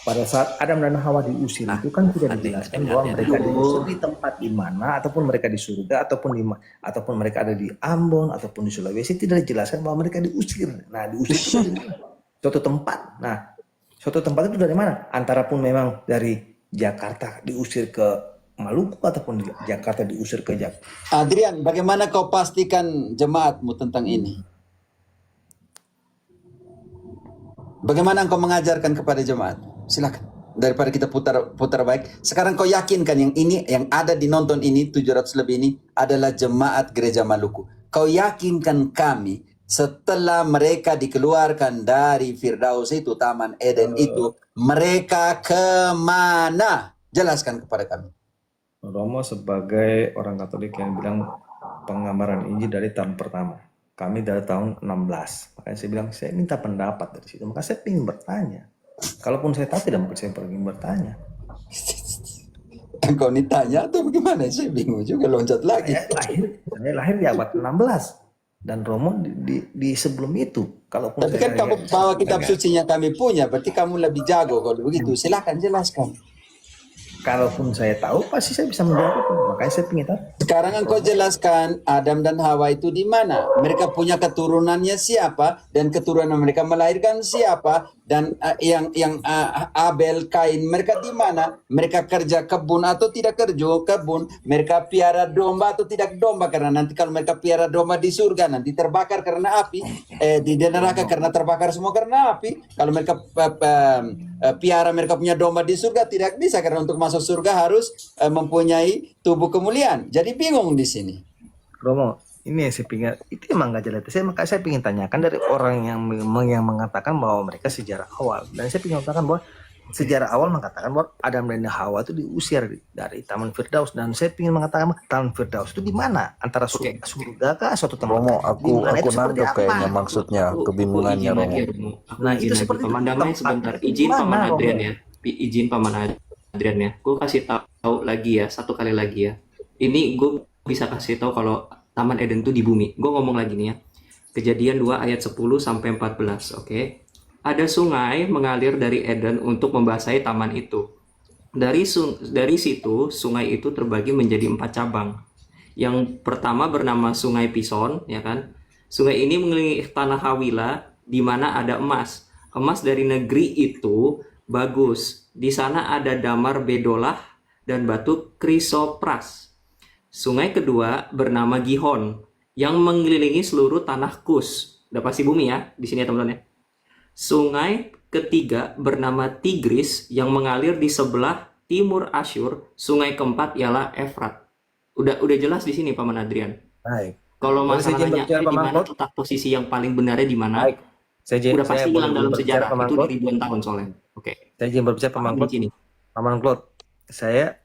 pada saat Adam dan Hawa diusir itu kan tidak dijelaskan bahwa mereka diusir di tempat di mana, ataupun mereka di surga, ataupun mereka ada di Ambon, ataupun di Sulawesi, tidak dijelaskan bahwa mereka diusir. Nah, diusir itu dari mana? Suatu tempat. Nah, suatu tempat itu dari mana? Antara pun memang dari Jakarta diusir ke Maluku, ataupun di Jakarta diusir ke Jakarta. Adrian, bagaimana kau pastikan jemaatmu tentang ini? Bagaimana engkau mengajarkan kepada jemaat? Silakan. Daripada kita putar baik. Sekarang kau yakinkan yang ini, yang ada di nonton ini 700 lebih ini adalah jemaat Gereja Maluku. Kau yakinkan kami setelah mereka dikeluarkan dari Firdaus itu, Taman Eden itu, mereka kemana? Jelaskan kepada kami. Romo sebagai orang Katolik yang bilang penggambaran Injil dari tahun pertama. Kami dari tahun 16. Makanya saya bilang, saya minta pendapat dari situ. Maka saya ingin bertanya. Kalaupun saya tahu, tidak mungkin saya pergi bertanya. Engkau ditanya atau bagaimana? Saya bingung juga, loncat lagi. Saya lahir di abad 16. Dan Romo di sebelum itu. Kalaupun Tapi kan kamu bawa kitab sucinya kami punya, berarti kamu lebih jago kalau begitu. Silakan jelaskan. Kalaupun saya tahu, pasti saya bisa menjawab itu. Makanya saya ingin tahu. Sekarang engkau jelaskan Adam dan Hawa itu di mana? Mereka punya keturunannya siapa? Dan keturunan mereka melahirkan siapa? Dan yang Abel, Kain, mereka di mana? Mereka kerja kebun atau tidak kerja kebun? Mereka piara domba atau tidak domba? Karena nanti kalau mereka piara domba di surga, nanti terbakar karena api. Di neraka karena terbakar semua karena api. Kalau mereka piara, mereka punya domba di surga, tidak bisa. Karena untuk masuk surga harus mempunyai tubuh kemuliaan. Jadi bingung di sini. Romo, ini yang saya pikir, itu emang nggak jelas. Makanya saya ingin tanyakan dari orang yang mengatakan bahwa mereka sejarah awal. Dan saya ingin mengatakan bahwa sejarah awal mengatakan bahwa Adam dan Hawa itu diusir dari Taman Firdaus. Dan saya ingin mengatakan Taman Firdaus itu di mana? Antara surga kah suatu tempat? Romo, aku nangkep kayaknya maksudnya kebingungannya Romo. Nah, itu seperti Paman sebentar. Izin Paman Adrian ya. Izin Paman Adrian ya. Gue kasih tahu lagi ya, satu kali lagi ya. Ini gue bisa kasih tahu kalau Taman Eden itu di bumi. Gue ngomong lagi nih ya. Kejadian 2 ayat 10 sampai 14, oke. Ada sungai mengalir dari Eden untuk membasahi taman itu. Dari situ, sungai itu terbagi menjadi 4 cabang. Yang pertama bernama Sungai Pison, ya kan? Sungai ini mengelilingi tanah Hawila di mana ada emas. Emas dari negeri itu bagus. Di sana ada damar bedolah dan batu krisopras. Sungai kedua bernama Gihon yang mengelilingi seluruh tanah Kus. Udah pasti bumi ya di sini ya teman-teman ya. Sungai ketiga bernama Tigris yang mengalir di sebelah timur Asyur. Sungai keempat ialah Efrat. Udah jelas di sini Paman Adrian. Baik. Kalau masalahnya di mana Klot? letak posisi yang paling benarnya di mana? Baik. Udah pasti hilang dalam sejarah itu Klot? di ribuan tahun soalnya. Oke. Saya izin berbicara Paman Klot. Paman Klot, saya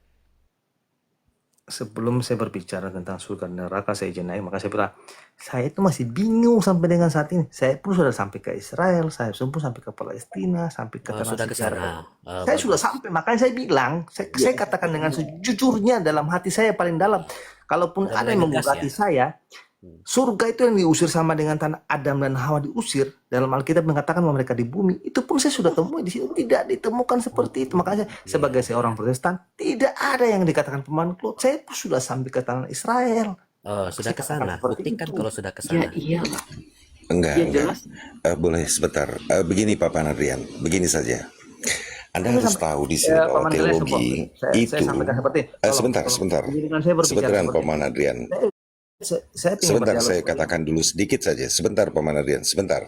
sebelum saya berbicara tentang surga dan neraka, saya izin naik, maka saya bilang, saya itu masih bingung sampai dengan saat ini. Saya pun sudah sampai ke Israel, saya pun sampai ke Palestina, sampai ke tanah Sudah ke sejarah. sana. Saya sudah sampai, makanya saya bilang, saya katakan dengan sejujurnya dalam hati saya paling dalam, kalaupun Udah ada mulai yang ngegas menggugati saya, surga itu yang diusir sama dengan tanah Adam dan Hawa diusir. Dalam Alkitab mengatakan bahwa mereka di bumi. Itu pun saya sudah temui di situ, tidak ditemukan seperti itu. Makanya sebagai seorang Protestan, tidak ada yang dikatakan Paman Klot. Saya pun sudah sampai ke tanah Israel. Oh, sudah ke sana. Buktikan kalau sudah ke Ya sana. iya, Enggak, ya enggak. jelas. Boleh sebentar. Begini Pak Panadrian, begini saja. Anda Saya harus sampai tahu di sini bahwa Paman Gale sebuah, teologi saya itu. sampaikan seperti tolong Sebentar, tolong sebentar. izinkan saya berbicara Sebentar, seperti Paman Adrian. saya ingin Sebentar, berdialog saya seperti ini. katakan dulu sedikit saja. Sebentar, Paman Adrian. Sebentar.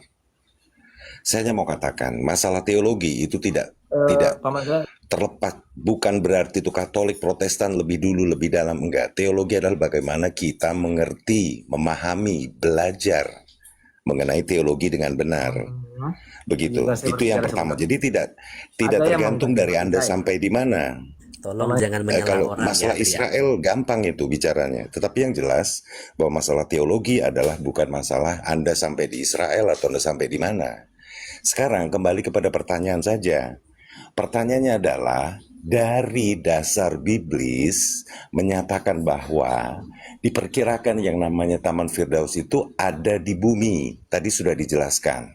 Saya hanya mau katakan, masalah teologi itu tidak Paman Gale, terlepas, bukan berarti itu Katolik, Protestan lebih dulu, lebih dalam, enggak. Teologi adalah bagaimana kita mengerti, memahami, belajar mengenai teologi dengan benar. Begitu. izinkan saya Itu yang berbicara pertama. sebentar. Jadi tidak Ada yang tergantung dari mengganti Anda saya. sampai di mana. Tolong Paman, jangan menyela Kalau orang ya, masalah Adrian. Israel gampang itu bicaranya. Tetapi yang jelas bahwa masalah teologi adalah bukan masalah Anda sampai di Israel atau Anda sampai di mana. Sekarang kembali kepada pertanyaan saja. Pertanyaannya adalah dari dasar biblis menyatakan bahwa diperkirakan yang namanya Taman Firdaus itu ada di bumi. Tadi sudah dijelaskan.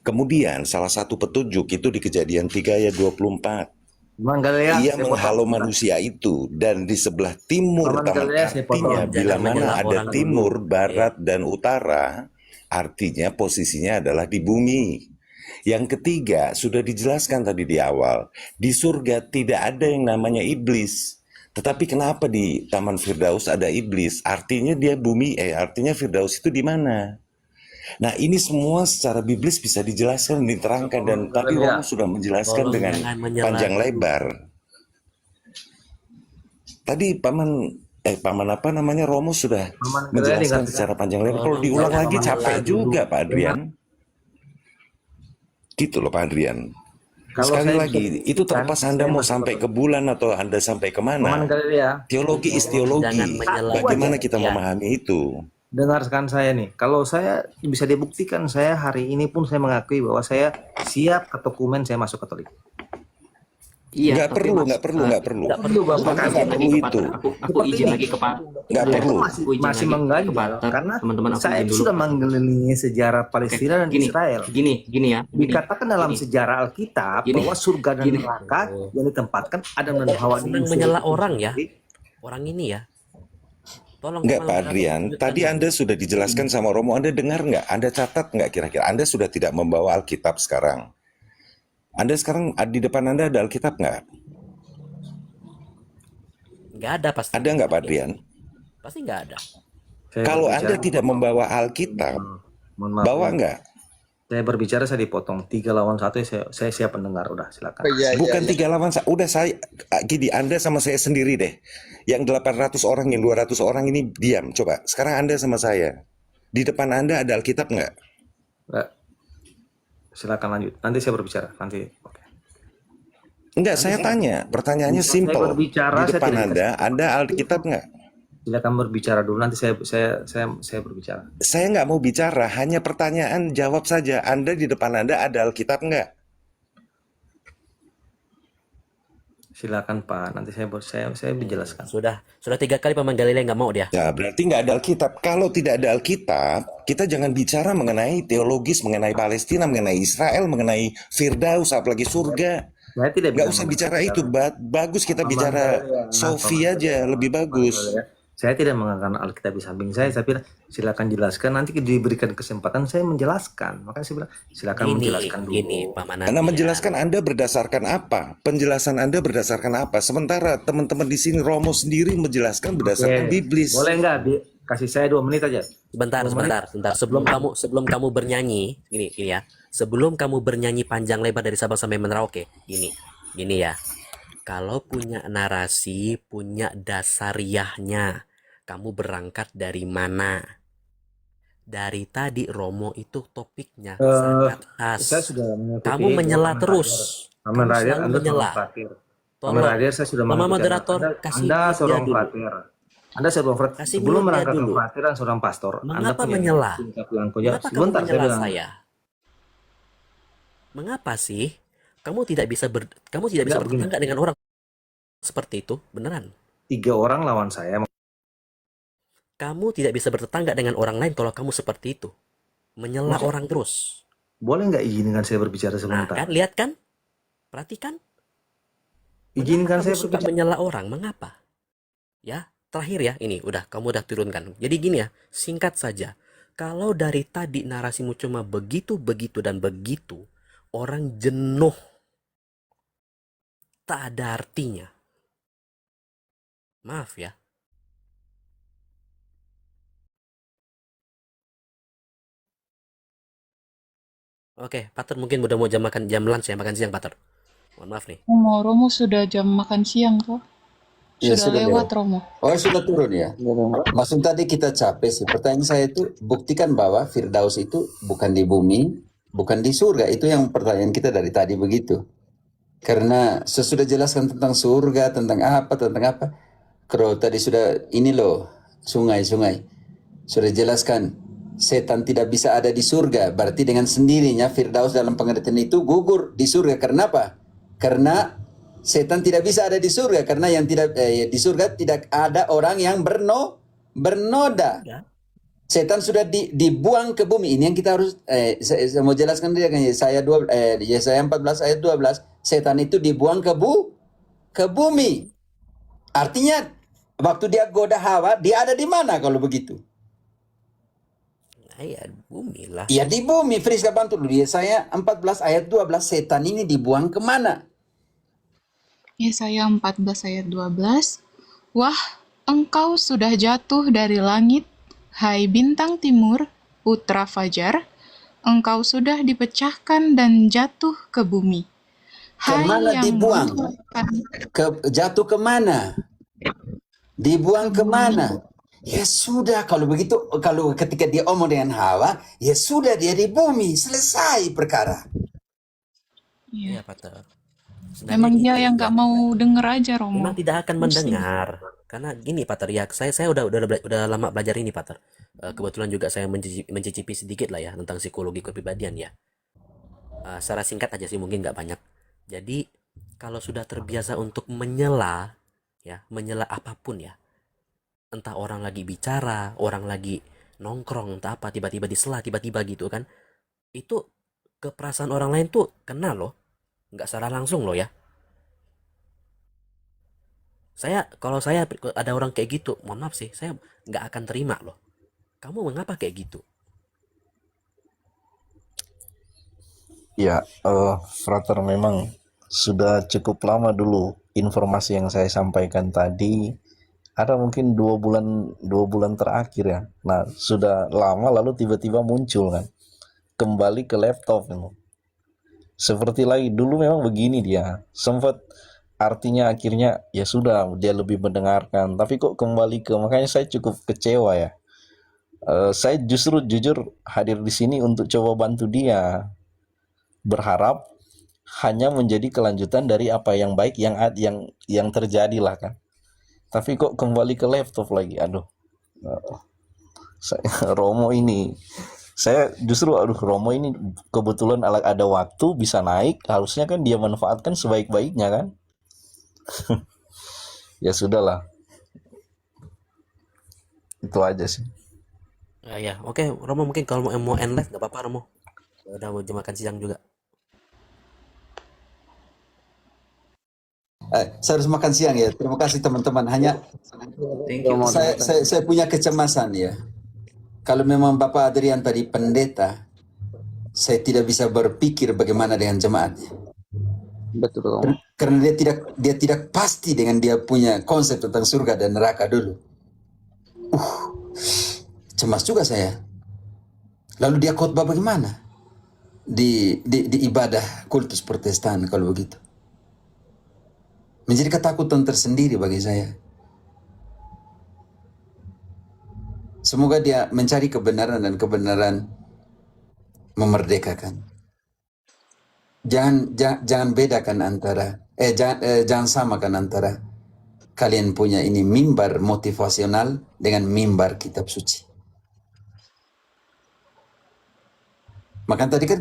Kemudian salah satu petunjuk itu di Kejadian 3 ayat 24. Paman Gale ya, Ia saya menghalau potong. manusia itu dan di sebelah timur Paman taman, Gale ya, saya potong. artinya bila Jangan mana menyela ada orang timur, dulu. barat, dan utara, artinya posisinya adalah di bumi. Yang ketiga, sudah dijelaskan tadi di awal, di surga tidak ada yang namanya iblis. Tetapi kenapa di Taman Firdaus ada iblis? Artinya dia bumi, artinya Firdaus itu di mana? Nah, ini semua secara biblis bisa dijelaskan, diterangkan, dan tapi Romo sudah menjelaskan Tolong dengan jangan menyela panjang dulu. lebar. Tadi paman apa namanya, Romo sudah Paman Gale menjelaskan dengarkan. secara panjang lebar. Kalau Tolong diulang jangan lagi menyela capek dulu. juga Pak Adrian. Gitu loh Pak Adrian. Kalau Sekali saya lagi, bisa itu buktikan, terlepas Anda saya mau masih sampai potong. ke bulan atau Anda sampai Paman kemana. Gale ya, Teologi is Tolong jangan teologi. menyela Bagaimana dulu, kita Adrian. memahami itu? dengarkan saya nih. Kalau saya bisa dibuktikan, saya hari ini pun saya mengakui bahwa saya siap ke dokumen saya masuk Katolik. Iya, Nggak tapi perlu, Mas, nggak perlu, nggak perlu. Nggak perlu aku Bapak Anda kasih. nggak izin lagi perlu ke itu. Pater. Aku Seperti izin ini. lagi ke Pater. Nggak Saya perlu. pun Aku izin masih lagi ke mengganjal Pater. karena Teman-teman, aku saya izin dulu sudah Pater. mengelilingi sejarah Oke, Palestina dan gini, Israel. gini ya, Dikatakan dalam gini, sejarah Alkitab gini, bahwa surga dan gini. neraka yang ditempatkan Adam dan Hawa Senang diusir menyela itu orang ya, sendiri. orang ini ya. Tolong Enggak Paman Pak Moderator Adrian, lanjutkan tadi dulu. Anda sudah dijelaskan sama Romo, Anda dengar nggak? Anda catat nggak kira-kira? Anda sudah tidak membawa Alkitab sekarang. Anda sekarang di depan Anda ada Alkitab nggak? Nggak ada pasti. Ada nggak Pak Adrian? Pasti nggak ada. Saya Kalau berbicara, Anda tidak membawa Alkitab, mohon maaf bawa ya. nggak? Saya berbicara, saya dipotong 3 lawan 1, saya siap mendengar. Udah silakan. Bukan 3 lawan udah saya gini, Anda sama saya sendiri deh. Yang 800 orang, yang 200 orang ini diam. Coba, sekarang Anda sama saya. Di depan Anda ada Alkitab nggak? Nggak. Silakan lanjut. Nanti saya berbicara. Nanti. Oke. Enggak, saya tanya. Pertanyaannya Saya simple. berbicara, Di saya depan tidak Anda ada Alkitab nggak? Silakan berbicara dulu. Nanti saya berbicara. Saya nggak mau bicara, hanya pertanyaan jawab saja. Anda di depan Anda ada Alkitab nggak? Silakan Pak. Nanti saya menjelaskan. Sudah 3 kali Paman Galilea nggak mau dia. Ya, berarti nggak ada Alkitab. Kalau tidak ada Alkitab, kita jangan bicara mengenai teologis, mengenai Palestina, mengenai Israel, mengenai Firdaus, apalagi surga. Saya tidak Nggak bilang usah mengenai bicara Firdaus. itu. Bagus kita Paman bicara Galilea, Sofi Paman aja, Galilea, lebih Paman bagus. Galilea. Saya tidak mengangkat Alkitab di samping saya bilang silakan jelaskan. Nanti diberikan kesempatan saya menjelaskan. Makanya saya bilang silakan menjelaskan dulu. Gini Paman Karena Adrian. menjelaskan Anda berdasarkan apa? Penjelasan Anda berdasarkan apa? Sementara teman-teman di sini Romo sendiri menjelaskan berdasarkan Oke. biblis. Boleh nggak kasih saya 2 menit aja? Sebentar. 2 menit. Sebelum kamu bernyanyi, gini ya. Sebelum kamu bernyanyi panjang lebar dari Sabang sampai Merauke, gini ya. Kalau punya narasi, punya dasariahnya, kamu berangkat dari mana? Dari tadi Romo itu topiknya sangat khas. Saya sudah mengikuti. Kamu menyela terus. Paman Kamu Radar, selalu Anda menyela. seorang fatir. Paman Tolong. Radar, saya sudah Mama mengikuti moderator, Anda. kasih Anda dia seorang dulu. fatir. Anda seorang fatir. Kasih Sebelum dia merangkak ke dulu. fatir dan seorang pastor, Anda Mengapa punya menyela? tingkah yang kujam. Mengapa kamu Sebentar, saya menyela bilang. saya? Mengapa sih? Kamu tidak bisa Nggak, begini. bertetangga dengan orang seperti itu, beneran. 3 orang lawan saya. Kamu tidak bisa bertetangga dengan orang lain kalau kamu seperti itu. Menyela Maksud- orang terus. Boleh nggak izinkan saya berbicara Nah, sebentar? kan lihat kan? Perhatikan. Izinkan Mengapa saya kamu suka berbicara. menyela orang? Mengapa? Ya, terakhir ya, ini kamu udah turunkan. Jadi gini ya, singkat saja. Kalau dari tadi narasimu cuma begitu, begitu, dan begitu, orang jenuh, tak ada artinya. Maaf ya. Oke, Pater mungkin udah mau jam lunch ya, makan siang Pater. Mohon maaf nih. Romo sudah jam makan siang kok. Ya, Sudah sudah lewat lewat. Romo. Oh, sudah turun ya. Maksud tadi kita capek sih. Pertanyaan saya itu buktikan bahwa Firdaus itu bukan di bumi, bukan di surga. Itu yang pertanyaan kita dari tadi begitu. Karena sesudah jelaskan tentang surga, tentang apa. Kalau tadi sudah ini loh, sungai-sungai. Sudah jelaskan setan tidak bisa ada di surga. Berarti dengan sendirinya Firdaus dalam pengertian itu gugur di surga. Karena apa? Karena setan tidak bisa ada di surga karena yang tidak di surga tidak ada orang yang bernoda. Ya. Setan sudah dibuang ke bumi. Ini yang kita harus saya mau jelaskan dia kan Yesaya 14 ayat 12. Setan itu dibuang ke bumi. Artinya waktu dia goda Hawa, dia ada di mana kalau begitu? Nah, ya bumi lah. Ya di bumi. Friska bantu dulu. Yesaya 14 ayat 12. Setan ini dibuang kemana? Yesaya 14 ayat 12. Wah, engkau sudah jatuh dari langit, hai bintang timur, putra fajar. Engkau sudah dipecahkan dan jatuh ke bumi. Hai Kemana yang dibuang? mengumpulkan Jatuh kemana? Dibuang kemana? Ya sudah, kalau begitu, kalau ketika dia omong dengan Hawa, ya sudah dia di bumi, selesai perkara. Iya. Iya Pater. Memang Sebenarnya dia gitu yang ya. nggak mau denger aja Romo. Memang tidak akan Pusing. mendengar. Karena gini Pater ya, saya udah lama belajar ini Pater. Kebetulan juga saya mencicipi sedikit lah ya tentang psikologi kepribadian ya. Secara singkat aja sih, mungkin nggak banyak. Jadi kalau sudah terbiasa untuk menyela apapun ya, entah orang lagi bicara, orang lagi nongkrong, entah apa, tiba-tiba disela, tiba-tiba gitu kan, itu ke perasaan orang lain tuh kena loh, nggak secara langsung loh ya. Kalau saya ada orang kayak gitu, mohon maaf sih, saya nggak akan terima loh. Kamu mengapa kayak gitu? Ya, Frater, memang sudah cukup lama dulu informasi yang saya sampaikan tadi. Ada mungkin 2 bulan terakhir ya. Nah, sudah lama lalu tiba-tiba muncul kan. Kembali ke laptop. Seperti lagi dulu memang begini dia. Sempat artinya akhirnya ya sudah dia lebih mendengarkan. Tapi kok kembali makanya saya cukup kecewa ya. Saya justru jujur hadir di sini untuk coba bantu dia. Berharap hanya menjadi kelanjutan dari apa yang baik yang terjadi lah kan. Tapi kok kembali ke laptop lagi, aduh. Romo ini, saya justru Romo ini kebetulan ada waktu bisa naik, harusnya kan dia manfaatkan sebaik-baiknya kan. Ya sudahlah, itu aja sih. Ya, oke, Romo mungkin kalau mau end live nggak apa-apa Romo. Udah mau jam makan siang juga. Saya harus makan siang ya. Terima kasih teman-teman. Hanya Thank you. saya punya kecemasan ya. Kalau memang Bapak Adrian tadi pendeta, saya tidak bisa berpikir bagaimana dengan jemaatnya. Betul Romo. Karena dia tidak pasti dengan dia punya konsep tentang surga dan neraka dulu. Cemas juga saya. Lalu dia khotbah bagaimana? Di ibadah kultus Protestan kalau begitu. Menjadi ketakutan tersendiri bagi saya. Semoga dia mencari kebenaran dan kebenaran memerdekakan. Jangan bedakan antara jangan samakan antara kalian punya ini mimbar motivasional dengan mimbar kitab suci. Maka tadi kan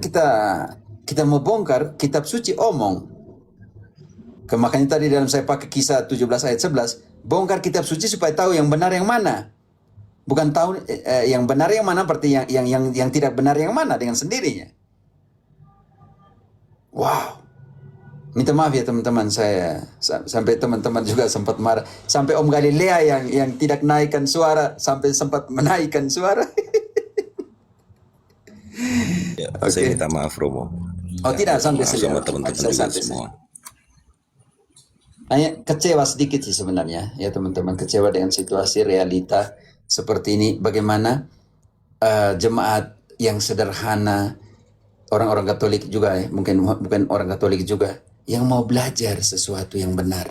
kita mau bongkar kitab suci omong. Makanya tadi dalam saya pakai Kisah 17 ayat 11, bongkar kitab suci supaya tahu yang benar yang mana. Bukan tahu yang benar yang mana, berarti yang tidak benar yang mana dengan sendirinya. Wow. Minta maaf ya teman-teman, saya sampai teman-teman juga sempat marah, sampai Om Galilea yang tidak naikkan suara sampai sempat menaikkan suara. Ya, Oke. saya minta maaf Romo. Oh tidak sampai Maaf sama saya. teman-teman Saya juga sampai semua. Hanya kecewa sedikit sih sebenarnya ya teman-teman, kecewa dengan situasi realita seperti ini. Bagaimana jemaat yang sederhana, orang-orang Katolik juga ya, mungkin bukan orang Katolik juga, yang mau belajar sesuatu yang benar,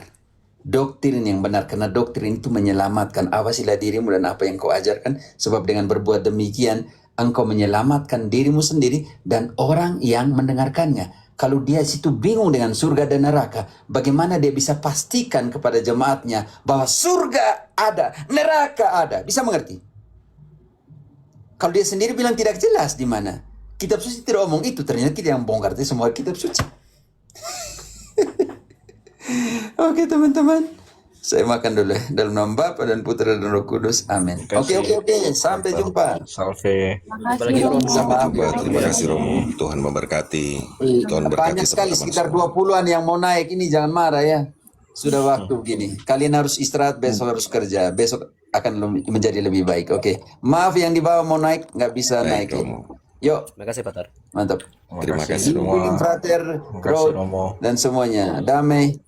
doktrin yang benar, karena doktrin itu menyelamatkan. Awasilah dirimu dan apa yang kau ajarkan, sebab dengan berbuat demikian engkau menyelamatkan dirimu sendiri dan orang yang mendengarkannya. Kalau dia situ bingung dengan surga dan neraka, bagaimana dia bisa pastikan kepada jemaatnya bahwa surga ada, neraka ada? Bisa mengerti? Kalau dia sendiri bilang tidak jelas di mana. Kitab suci tidak omong itu, ternyata kita yang bongkar itu semua kitab suci. Oke teman-teman, saya makan dulu ya. Dalam nama Bapa dan Putra dan Roh Kudus. Amin. Oke. Sampai jumpa. Salve. Apalagi Romo. Sampai jumpa. Terima kasih Romo. Tuhan memberkati. Tuhan berkati Banyak sekali, teman-teman sekitar semua. 20-an yang mau naik ini, jangan marah ya. Sudah waktu begini. Kalian harus istirahat, besok harus kerja. Besok akan menjadi lebih baik. Oke. Maaf yang di bawah mau naik, nggak bisa naik. Baik Romo. Yuk, Terima kasih Pater. mantap. Terima kasih Healing Frater, Terima kasih, Crowd, Romo. dan semuanya. Damai.